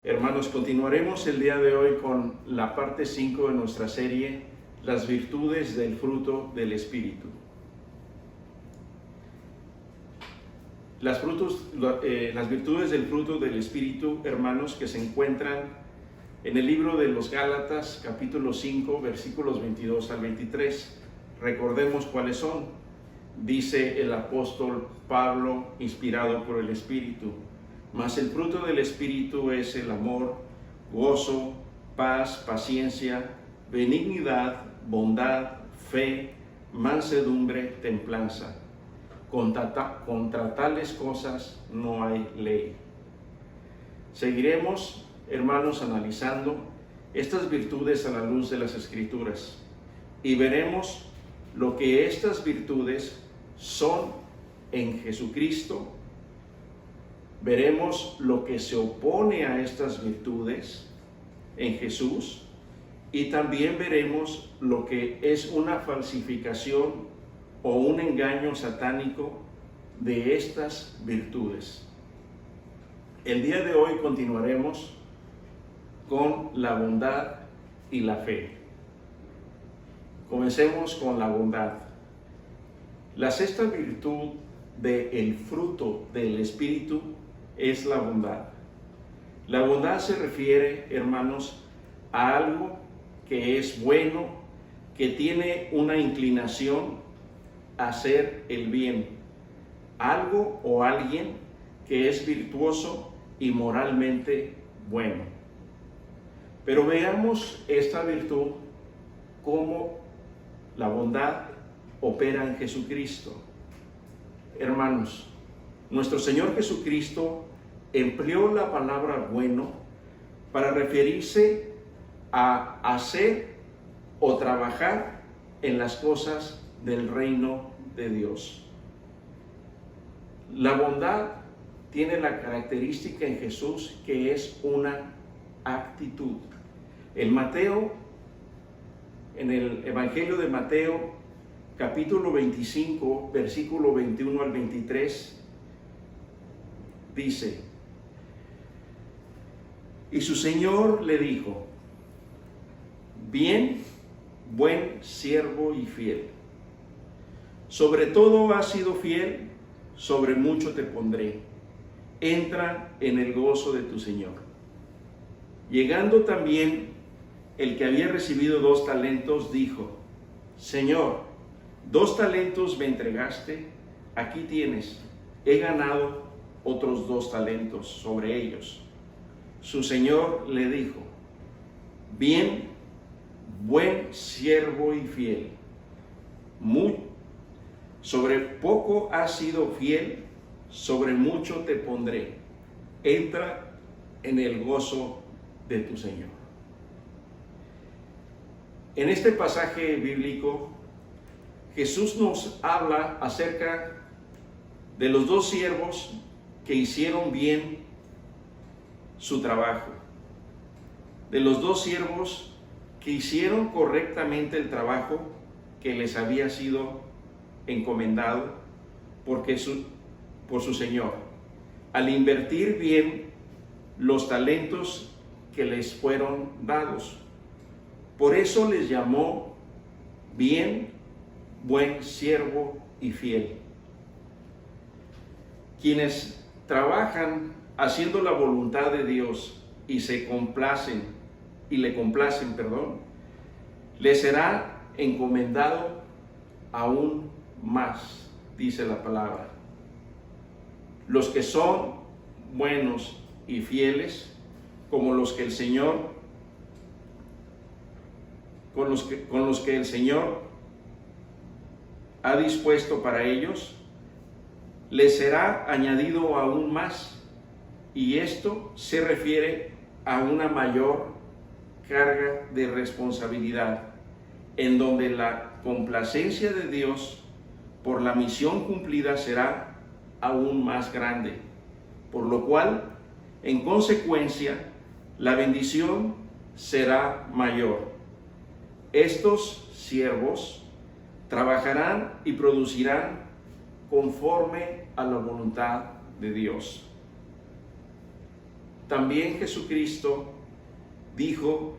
Hermanos, continuaremos el día de hoy con la parte 5 de nuestra serie, las virtudes del fruto del Espíritu. Las virtudes del fruto del Espíritu, hermanos, que se encuentran en el libro de los Gálatas, capítulo 5, versículos 22 al 23. Recordemos cuáles son. Dice el apóstol Pablo, inspirado por el Espíritu: mas el fruto del Espíritu es el amor, gozo, paz, paciencia, benignidad, bondad, fe, mansedumbre, templanza. Contra tales cosas no hay ley. Seguiremos, hermanos, analizando estas virtudes a la luz de las Escrituras y veremos lo que estas virtudes son en Jesucristo. Veremos lo que se opone a estas virtudes en Jesús y también veremos lo que es una falsificación o un engaño satánico de estas virtudes. El día de hoy continuaremos con la bondad y la fe. Comencemos con la bondad. La sexta virtud del fruto del Espíritu es la bondad. La bondad se refiere, hermanos, a algo que es bueno, que tiene una inclinación a hacer el bien, algo o alguien que es virtuoso y moralmente bueno. Pero veamos esta virtud, cómo la bondad opera en Jesucristo. Hermanos, nuestro Señor Jesucristo empleó la palabra bueno para referirse a hacer o trabajar en las cosas del reino de Dios. La bondad tiene la característica en Jesús que es una actitud. En el Evangelio de Mateo, capítulo 25, versículo 21 al 23, dice: y su Señor le dijo: bien, buen siervo y fiel. Sobre todo has sido fiel, sobre mucho te pondré. Entra en el gozo de tu Señor. Llegando también el que había recibido 2 talentos, dijo: Señor, 2 talentos me entregaste, aquí tienes, he ganado otros 2 talentos sobre ellos. Su Señor le dijo: bien, buen siervo y fiel. Sobre poco has sido fiel, sobre mucho te pondré. Entra en el gozo de tu Señor. En este pasaje bíblico, Jesús nos habla acerca de los 2 siervos que hicieron bien su trabajo, de los 2 siervos que hicieron correctamente el trabajo que les había sido encomendado por su Señor, al invertir bien los talentos que les fueron dados. Por eso les llamó bien, buen siervo y fiel. Quienes trabajan haciendo la voluntad de Dios y le complacen, les será encomendado aún más, dice la palabra. Los que son buenos y fieles, como los que el Señor, con los que el Señor ha dispuesto para ellos, les será añadido aún más. Y esto se refiere a una mayor carga de responsabilidad, en donde la complacencia de Dios por la misión cumplida será aún más grande, por lo cual, en consecuencia, la bendición será mayor. Estos siervos trabajarán y producirán conforme a la voluntad de Dios. también Jesucristo dijo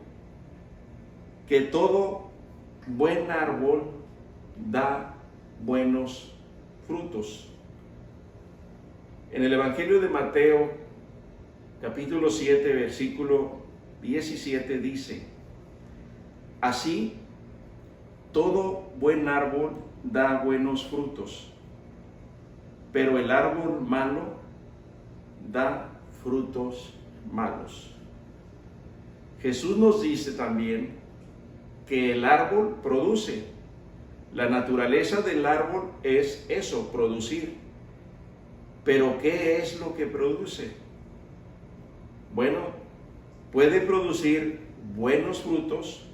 que todo buen árbol da buenos frutos. En el Evangelio de Mateo, capítulo 7, versículo 17 dice: así, todo buen árbol da buenos frutos, pero el árbol malo da frutos malos. Jesús nos dice también que el árbol produce. La naturaleza del árbol es eso, producir. Pero ¿qué es lo que produce? Bueno, puede producir buenos frutos,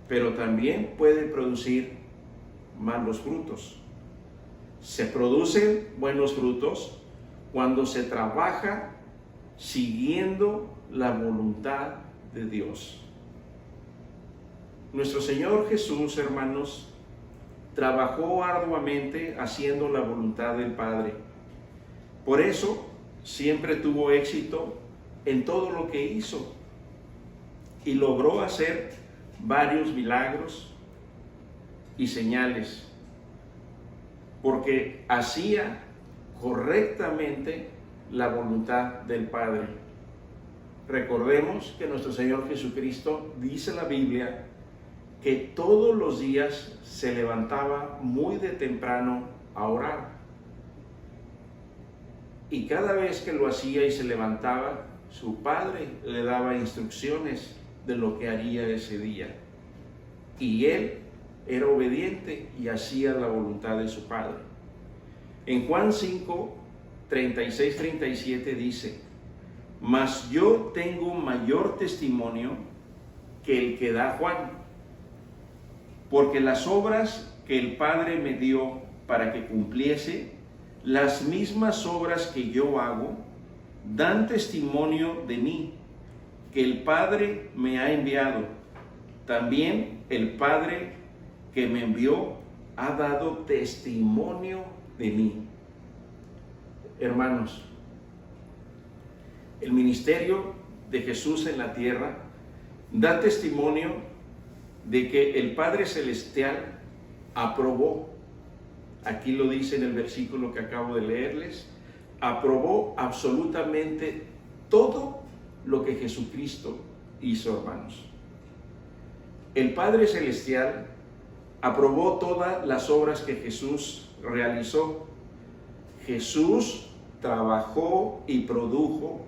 pero también puede producir malos frutos. Se producen buenos frutos cuando se trabaja siguiendo la voluntad de Dios. Nuestro Señor Jesús, hermanos, trabajó arduamente haciendo la voluntad del Padre. Por eso siempre tuvo éxito en todo lo que hizo y logró hacer varios milagros y señales, porque hacía correctamente la voluntad del Padre. Recordemos que nuestro Señor Jesucristo, dice la Biblia, que todos los días se levantaba muy de temprano a orar. Y cada vez que lo hacía y se levantaba, su Padre le daba instrucciones de lo que haría ese día. Y él era obediente y hacía la voluntad de su Padre. En Juan 5, 36-37 dice: mas yo tengo mayor testimonio que el que da Juan, porque las obras que el Padre me dio para que cumpliese, las mismas obras que yo hago, dan testimonio de mí, que el Padre me ha enviado. También el Padre que me envió ha dado testimonio de mí. Hermanos, el ministerio de Jesús en la tierra da testimonio de que el Padre Celestial aprobó, aquí lo dice en el versículo que acabo de leerles, aprobó absolutamente todo lo que Jesucristo hizo, hermanos. El Padre Celestial aprobó todas las obras que Jesús realizó. Jesús trabajó y produjo.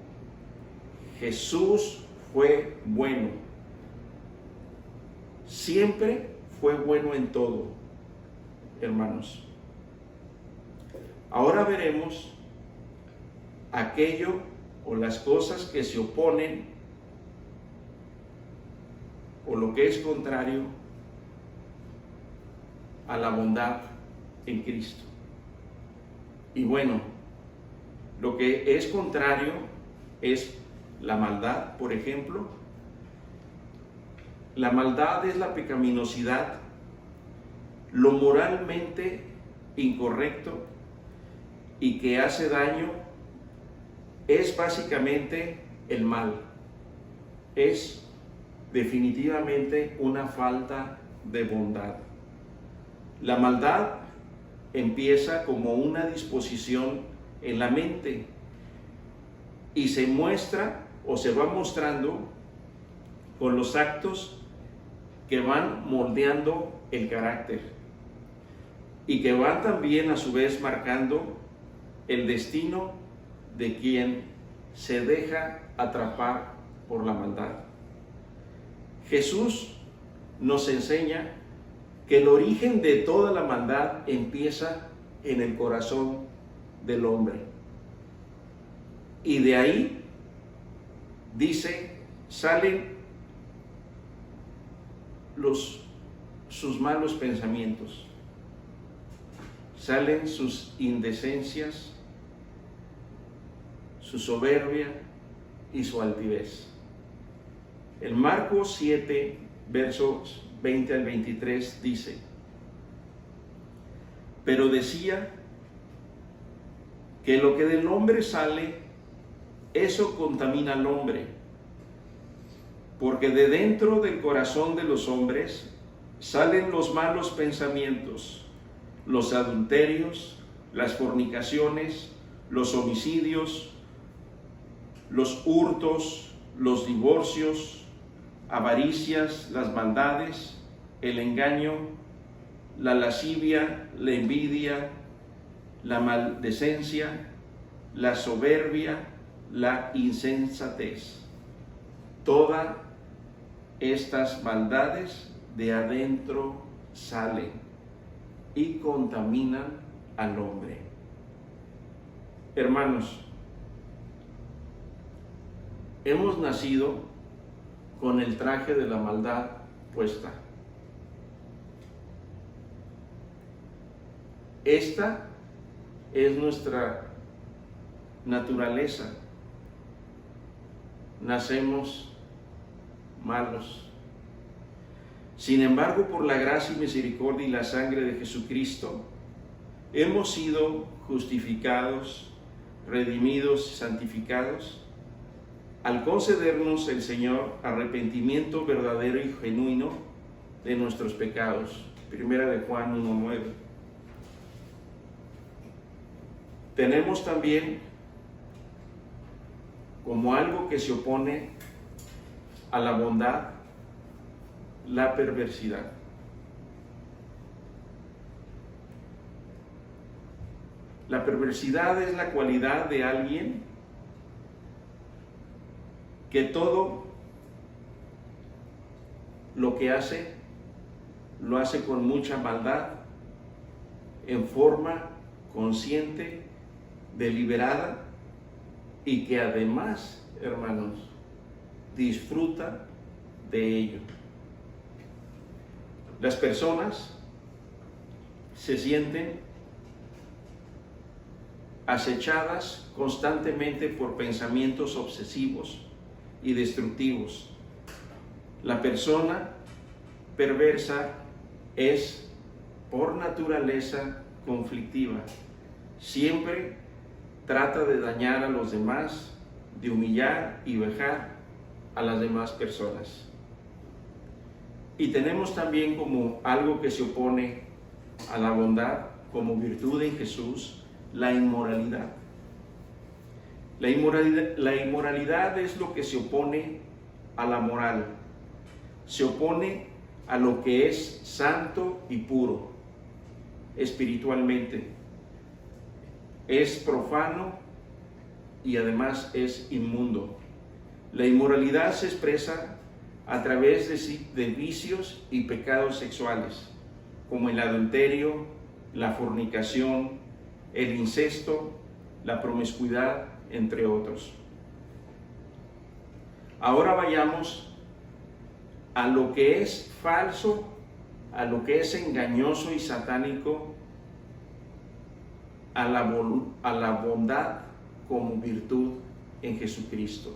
Jesús fue bueno. Siempre fue bueno en todo, hermanos. Ahora veremos aquello o las cosas que se oponen o lo que es contrario a la bondad en Cristo. Y bueno, lo que es contrario es la maldad, por ejemplo. La maldad es la pecaminosidad, lo moralmente incorrecto y que hace daño. Es básicamente el mal. Es definitivamente una falta de bondad. La maldad empieza como una disposición en la mente y se muestra o se va mostrando con los actos que van moldeando el carácter y que van también a su vez marcando el destino de quien se deja atrapar por la maldad. Jesús nos enseña que el origen de toda la maldad empieza en el corazón del hombre. Y de ahí, dice, salen sus malos pensamientos, salen sus indecencias, su soberbia y su altivez. En Marcos 7, versos 20 al 23 dice: pero decía que lo que del hombre sale, eso contamina al hombre, porque de dentro del corazón de los hombres salen los malos pensamientos, los adulterios, las fornicaciones, los homicidios, los hurtos, los divorcios, avaricias, las maldades, el engaño, la lascivia, la envidia, la maldicencia, la soberbia, la insensatez. Todas estas maldades de adentro salen y contaminan al hombre. Hermanos, hemos nacido con el traje de la maldad puesta. Esta es nuestra naturaleza. Nacemos malos. Sin embargo, por la gracia y misericordia y la sangre de Jesucristo, hemos sido justificados, redimidos y santificados al concedernos el Señor arrepentimiento verdadero y genuino de nuestros pecados. Primera de Juan 1:9. Tenemos también como algo que se opone a la bondad, la perversidad. La perversidad es la cualidad de alguien que todo lo que hace, lo hace con mucha maldad, en forma consciente, deliberada, y que además, hermanos, disfruta de ello. Las personas se sienten acechadas constantemente por pensamientos obsesivos y destructivos. La persona perversa es por naturaleza conflictiva. Siempre trata de dañar a los demás, de humillar y vejar a las demás personas. Y tenemos también como algo que se opone a la bondad, como virtud en Jesús, la inmoralidad. La inmoralidad es lo que se opone a la moral, se opone a lo que es santo y puro espiritualmente. Es profano y además es inmundo. La inmoralidad se expresa a través de vicios y pecados sexuales, como el adulterio, la fornicación, el incesto, la promiscuidad, entre otros. Ahora vayamos a lo que es falso, a lo que es engañoso y satánico, a la bondad como virtud en Jesucristo.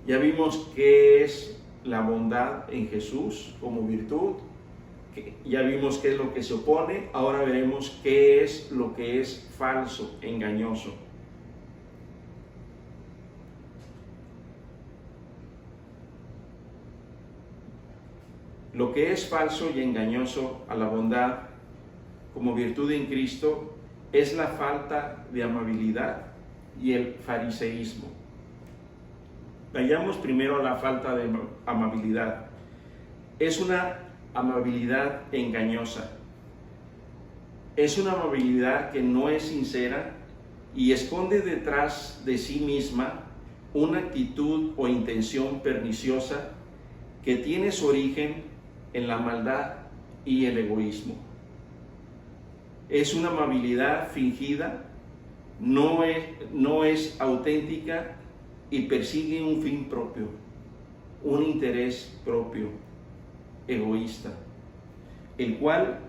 Ya vimos qué es la bondad en Jesús como virtud, ya vimos qué es lo que se opone, ahora veremos qué es lo que es falso, engañoso. Lo que es falso y engañoso a la bondad como virtud en Cristo es la falta de amabilidad y el fariseísmo. Vayamos primero a la falta de amabilidad. Es una amabilidad engañosa. Es una amabilidad que no es sincera y esconde detrás de sí misma una actitud o intención perniciosa que tiene su origen en la maldad y el egoísmo. Es una amabilidad fingida, no es auténtica y persigue un fin propio, un interés propio, egoísta, el cual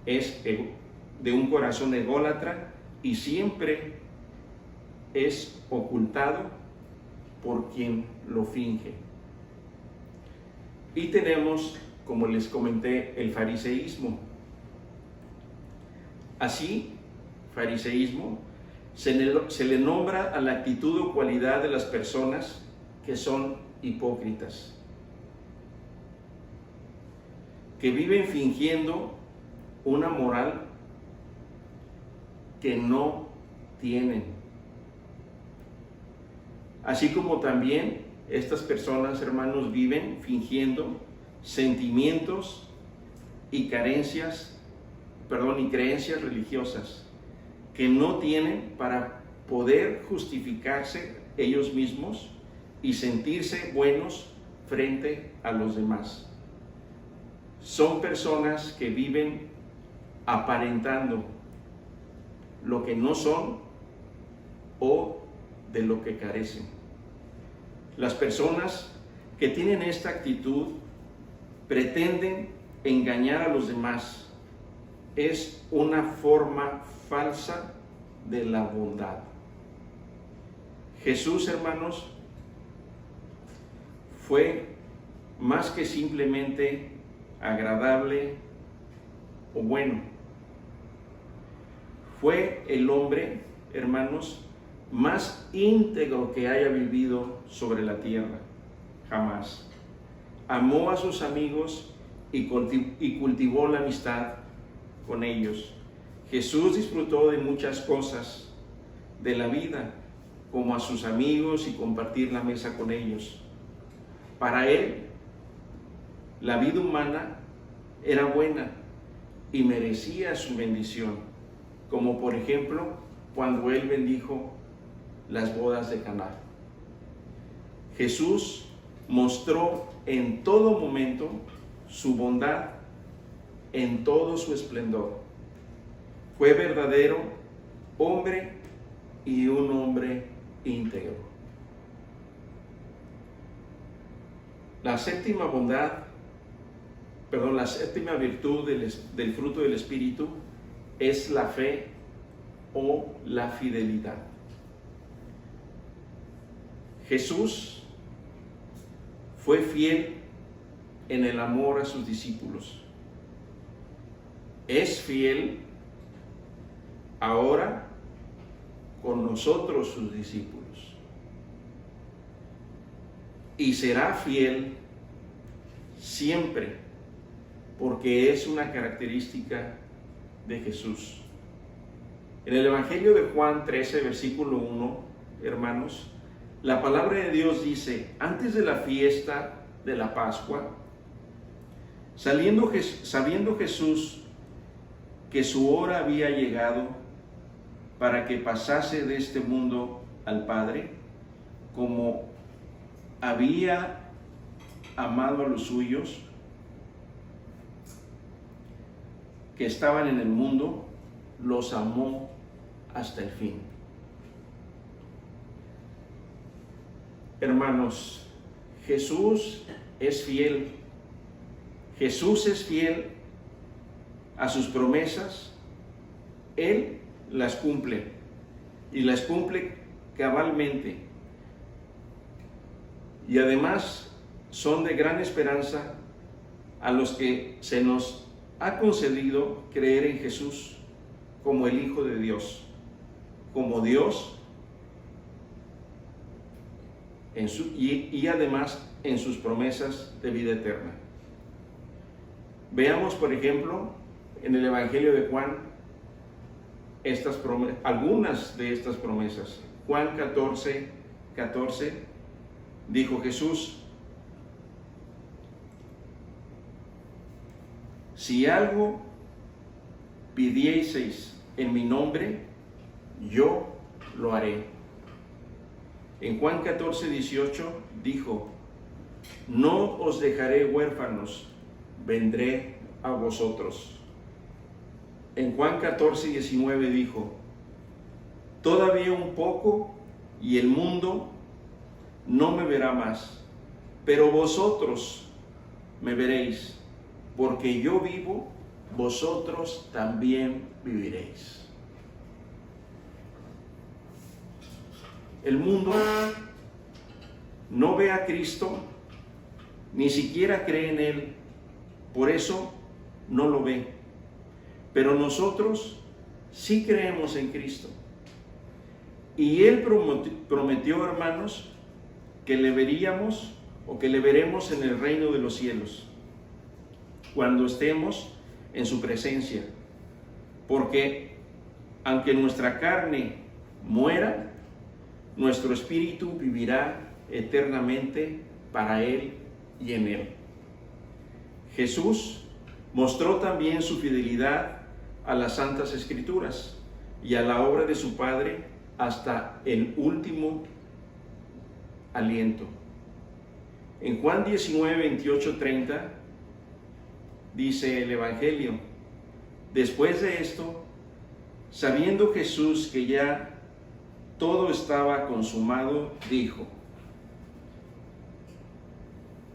es de un corazón ególatra y siempre es ocultado por quien lo finge. Y tenemos, como les comenté, el fariseísmo. Así, fariseísmo se le nombra a la actitud o cualidad de las personas que son hipócritas, que viven fingiendo una moral que no tienen. Así como también estas personas, hermanos, viven fingiendo sentimientos y creencias religiosas que no tienen para poder justificarse ellos mismos y sentirse buenos frente a los demás. Son personas que viven aparentando lo que no son o de lo que carecen. Las personas que tienen esta actitud pretenden engañar a los demás. Es una forma falsa de la bondad. Jesús, hermanos, fue más que simplemente agradable o bueno. Fue el hombre, hermanos, más íntegro que haya vivido sobre la tierra, jamás. Amó a sus amigos y cultivó la amistad con ellos. Jesús disfrutó de muchas cosas de la vida, como a sus amigos y compartir la mesa con ellos. Para él, la vida humana era buena y merecía su bendición, como por ejemplo cuando él bendijo las bodas de Caná. Jesús mostró en todo momento su bondad en todo su esplendor. Fue verdadero hombre y un hombre íntegro. La séptima virtud del fruto del Espíritu es la fe o la fidelidad. Jesús fue fiel en el amor a sus discípulos. Es fiel ahora con nosotros, sus discípulos. Y será fiel siempre, porque es una característica de Jesús. En el Evangelio de Juan 13, versículo 1, hermanos, la palabra de Dios dice: antes de la fiesta de la Pascua, sabiendo Jesús que su hora había llegado para que pasase de este mundo al Padre, como había amado a los suyos que estaban en el mundo, los amó hasta el fin. Hermanos, Jesús es fiel. Jesús es fiel a sus promesas. Él las cumple y las cumple cabalmente. Y además son de gran esperanza a los que se nos ha concedido creer en Jesús como el Hijo de Dios, como Dios, y además en sus promesas de vida eterna. Veamos, por ejemplo, en el Evangelio de Juan, algunas de estas promesas. Juan 14, dijo Jesús: si algo pidieseis en mi nombre, yo lo haré. En Juan 14:18 dijo: no os dejaré huérfanos, vendré a vosotros. En Juan 14:19 dijo: todavía un poco y el mundo no me verá más, pero vosotros me veréis, porque yo vivo, vosotros también viviréis. El mundo no ve a Cristo, ni siquiera cree en Él, por eso no lo ve. Pero nosotros sí creemos en Cristo. Y Él prometió, hermanos, que le veríamos o que le veremos en el reino de los cielos, cuando estemos en su presencia. Porque aunque nuestra carne muera, nuestro espíritu vivirá eternamente para Él y en Él. Jesús mostró también su fidelidad a las Santas Escrituras y a la obra de su Padre hasta el último aliento. En Juan 19, 28, 30 dice el Evangelio: después de esto, sabiendo Jesús que ya todo estaba consumado, dijo,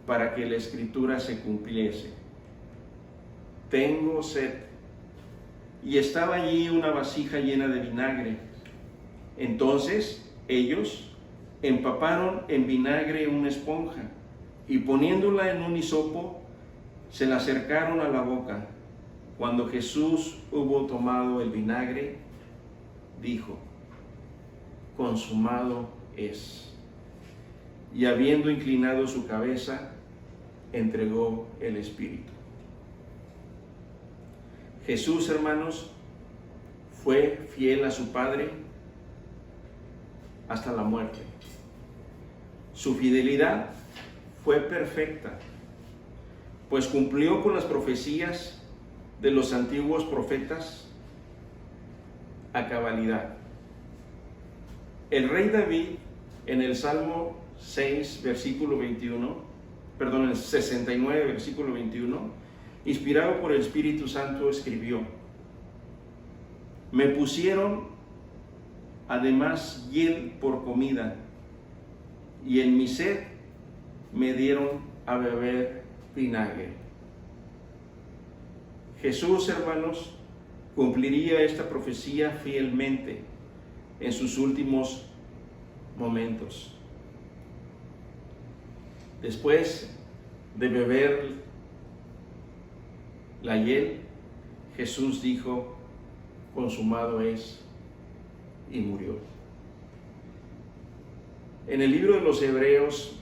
para que la Escritura se cumpliese: tengo sed. Y estaba allí una vasija llena de vinagre. Entonces ellos empaparon en vinagre una esponja y poniéndola en un hisopo, se la acercaron a la boca. Cuando Jesús hubo tomado el vinagre, dijo: consumado es. Y habiendo inclinado su cabeza, entregó el Espíritu. Jesús, hermanos, fue fiel a su Padre hasta la muerte. Su fidelidad fue perfecta, pues cumplió con las profecías de los antiguos profetas a cabalidad. El rey David, en el Salmo 6, versículo 21, perdón, el 69, versículo 21, inspirado por el Espíritu Santo, escribió: me pusieron además hiel por comida, y en mi sed me dieron a beber vinagre. Jesús, hermanos, cumpliría esta profecía fielmente en sus últimos momentos. Después de beber la hiel, Jesús dijo: consumado es, y murió. En el libro de los Hebreos,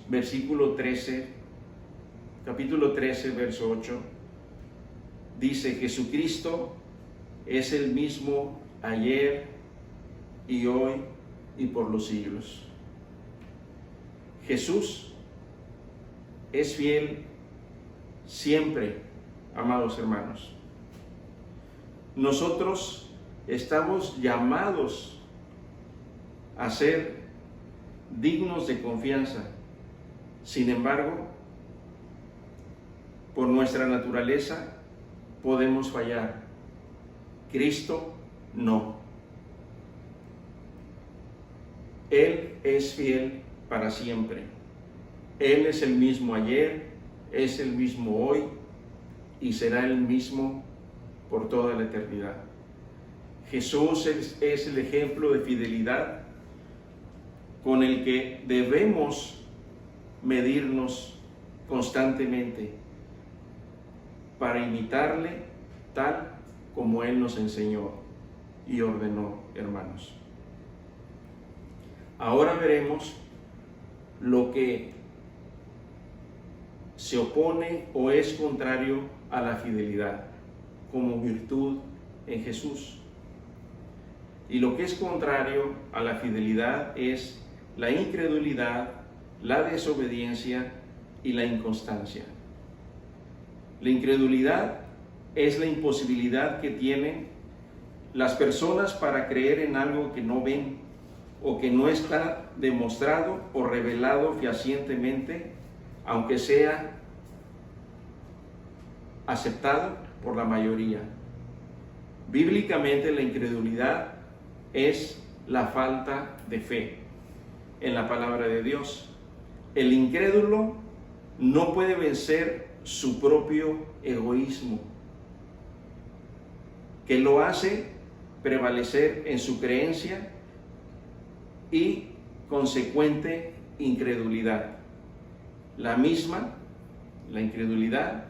capítulo 13, verso 8, dice: Jesucristo es el mismo ayer y hoy y por los siglos. Jesús es fiel siempre, amados hermanos. Nosotros estamos llamados a ser dignos de confianza. Sin embargo, por nuestra naturaleza podemos fallar. Cristo no. Él es fiel para siempre. Él es el mismo ayer, es el mismo hoy y será el mismo por toda la eternidad. Jesús es el ejemplo de fidelidad con el que debemos medirnos constantemente para imitarle tal como Él nos enseñó y ordenó, hermanos. Ahora veremos lo que se opone o es contrario a la fidelidad como virtud en Jesús. Y lo que es contrario a la fidelidad es la incredulidad, la desobediencia y la inconstancia. La incredulidad es la imposibilidad que tienen las personas para creer en algo que no ven o que no está demostrado o revelado fehacientemente, aunque sea aceptado por la mayoría. Bíblicamente, la incredulidad es la falta de fe en la palabra de Dios. El incrédulo no puede vencer su propio egoísmo, que lo hace prevalecer en su creencia y consecuente incredulidad. La incredulidad,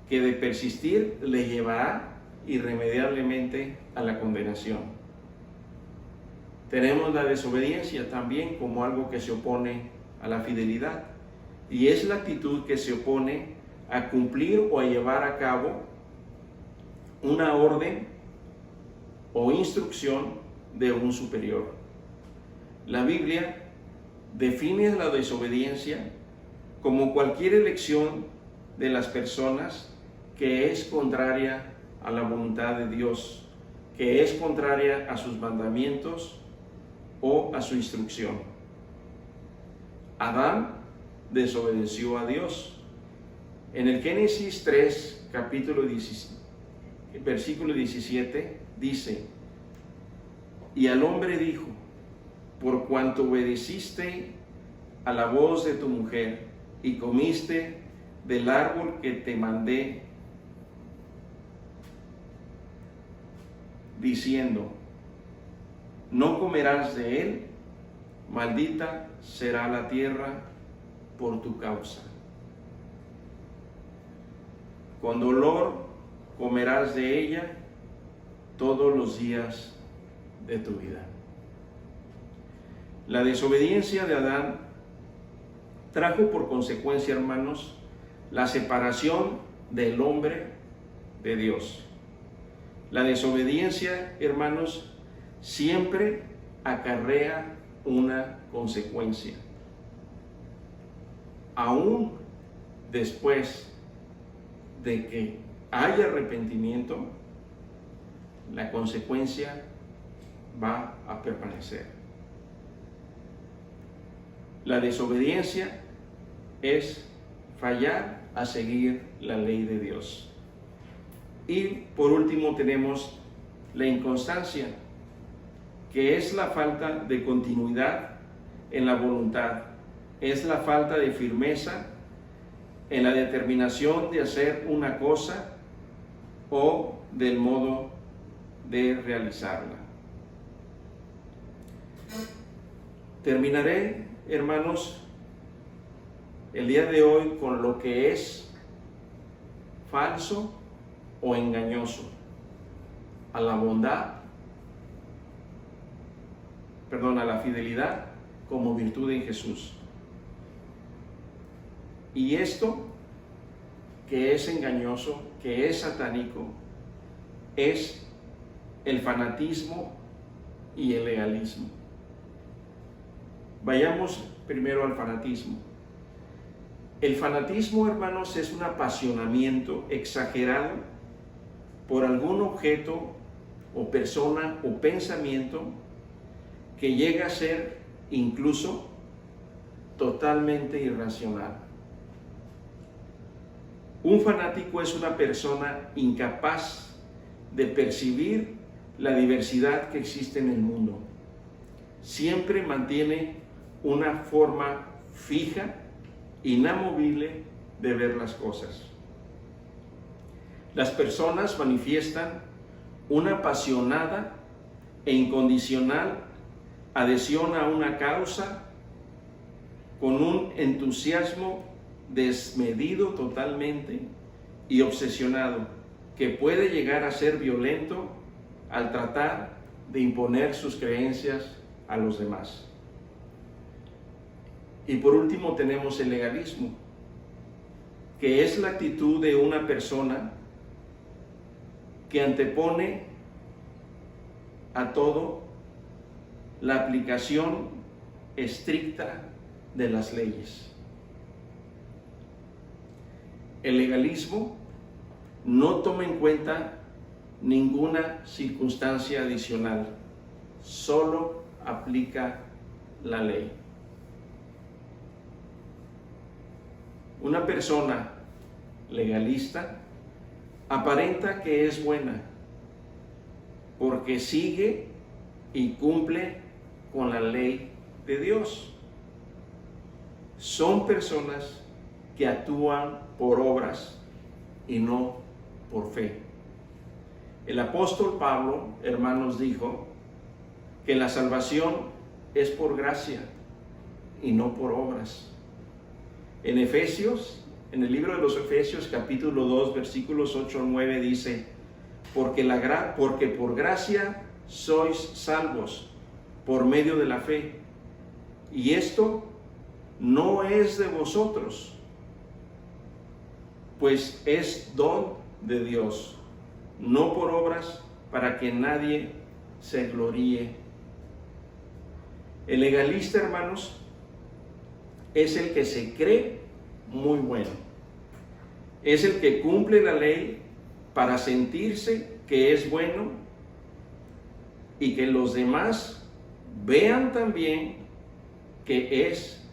que de persistir le llevará irremediablemente a la condenación. Tenemos la desobediencia también como algo que se opone a la fidelidad. Y es la actitud que se opone a cumplir o a llevar a cabo una orden o instrucción de un superior. La Biblia define la desobediencia como cualquier elección de las personas que es contraria a la voluntad de Dios, que es contraria a sus mandamientos o a su instrucción. Adán desobedeció a Dios. En el Génesis 3, versículo 17, dice: y al hombre dijo: por cuanto obedeciste a la voz de tu mujer y comiste del árbol que te mandé, diciendo: no comerás de él, maldita será la tierra por tu causa. Con dolor comerás de ella todos los días de tu vida. La desobediencia de Adán trajo por consecuencia, hermanos, la separación del hombre de Dios. La desobediencia, hermanos, siempre acarrea una consecuencia. Aún después de que haya arrepentimiento, la consecuencia va a permanecer. La desobediencia es fallar a seguir la ley de Dios. Y por último tenemos la inconstancia, que es la falta de continuidad en la voluntad, es la falta de firmeza en la determinación de hacer una cosa o del modo de realizarla. Terminaré, hermanos, el día de hoy con lo que es falso o engañoso a la bondad, a la fidelidad como virtud en Jesús. Y esto que es engañoso, que es satánico, es el fanatismo y el legalismo. Vayamos primero al fanatismo. El fanatismo, hermanos, es un apasionamiento exagerado por algún objeto o persona o pensamiento que llega a ser incluso totalmente irracional. Un fanático es una persona incapaz de percibir la diversidad que existe en el mundo. Siempre mantiene una forma fija, inamovible de ver las cosas. Las personas manifiestan una apasionada e incondicional adhesión a una causa con un entusiasmo desmedido totalmente y obsesionado, que puede llegar a ser violento al tratar de imponer sus creencias a los demás. Y por último tenemos el legalismo, que es la actitud de una persona que antepone a todo la aplicación estricta de las leyes. El legalismo no toma en cuenta ninguna circunstancia adicional, solo aplica la ley. Una persona legalista aparenta que es buena porque sigue y cumple con la ley de Dios. Son personas que actúan por obras y no por fe. El apóstol Pablo, hermanos, dijo que la salvación es por gracia y no por obras. En Efesios, en el libro de los Efesios, capítulo 2, versículos 8 al 9, dice: porque por gracia sois salvos por medio de la fe. Y esto no es de vosotros, pues es don de Dios, no por obras, para que nadie se gloríe. El legalista, hermanos, es el que se cree muy bueno. Es el que cumple la ley para sentirse que es bueno y que los demás vean también que es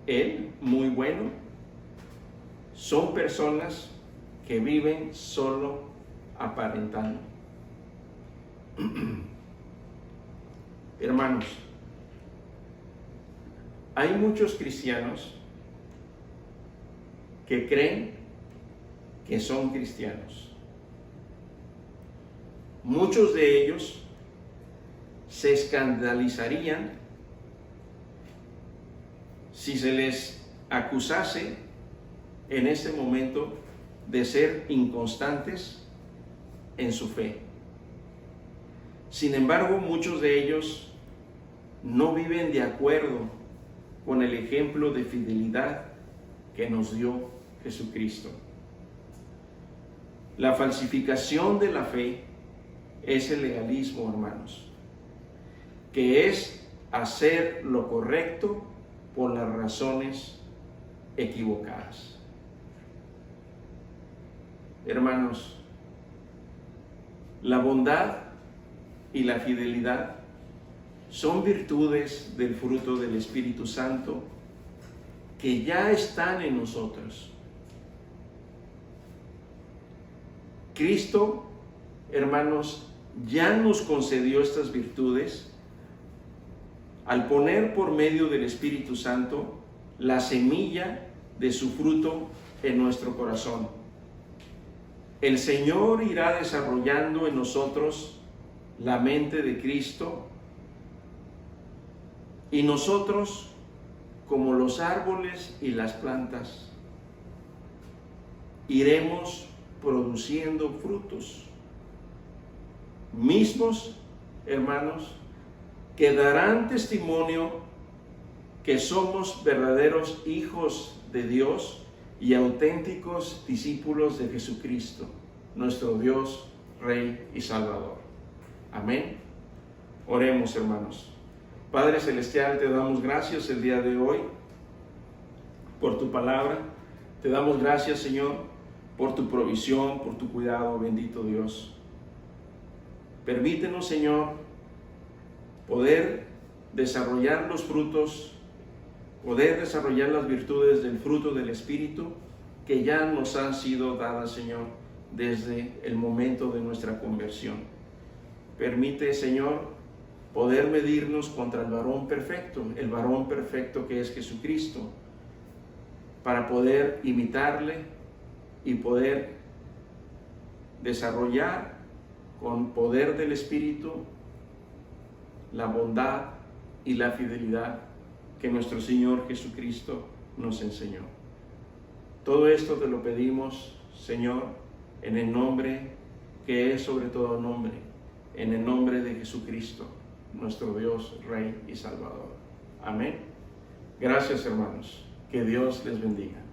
él muy bueno. Son personas que viven solo aparentando. Hermanos, hay muchos cristianos que creen que son cristianos. Muchos de ellos se escandalizarían si se les acusase en este momento de ser inconstantes en su fe. Sin embargo, muchos de ellos no viven de acuerdo con el ejemplo de fidelidad que nos dio Jesucristo. La falsificación de la fe es el legalismo, hermanos, que es hacer lo correcto por las razones equivocadas. Hermanos, la bondad y la fidelidad son virtudes del fruto del Espíritu Santo que ya están en nosotros. Cristo, hermanos, ya nos concedió estas virtudes al poner por medio del Espíritu Santo la semilla de su fruto en nuestro corazón. El Señor irá desarrollando en nosotros la mente de Cristo, y nosotros, como los árboles y las plantas, iremos produciendo frutos mismos, hermanos, que darán testimonio que somos verdaderos hijos de Dios y auténticos discípulos de Jesucristo, nuestro Dios, Rey y Salvador. Amén. Oremos, hermanos. Padre Celestial, te damos gracias el día de hoy por tu palabra. Te damos gracias, Señor, por tu provisión, por tu cuidado, bendito Dios. Permítenos, Señor, poder desarrollar los frutos, poder desarrollar las virtudes del fruto del Espíritu que ya nos han sido dadas, Señor, desde el momento de nuestra conversión. Permite, Señor, poder medirnos contra el varón perfecto que es Jesucristo, para poder imitarle y poder desarrollar con poder del Espíritu la bondad y la fidelidad que nuestro Señor Jesucristo nos enseñó. Todo esto te lo pedimos, Señor, en el nombre que es sobre todo nombre, en el nombre de Jesucristo, nuestro Dios, Rey y Salvador. Amén. Gracias, hermanos. Que Dios les bendiga.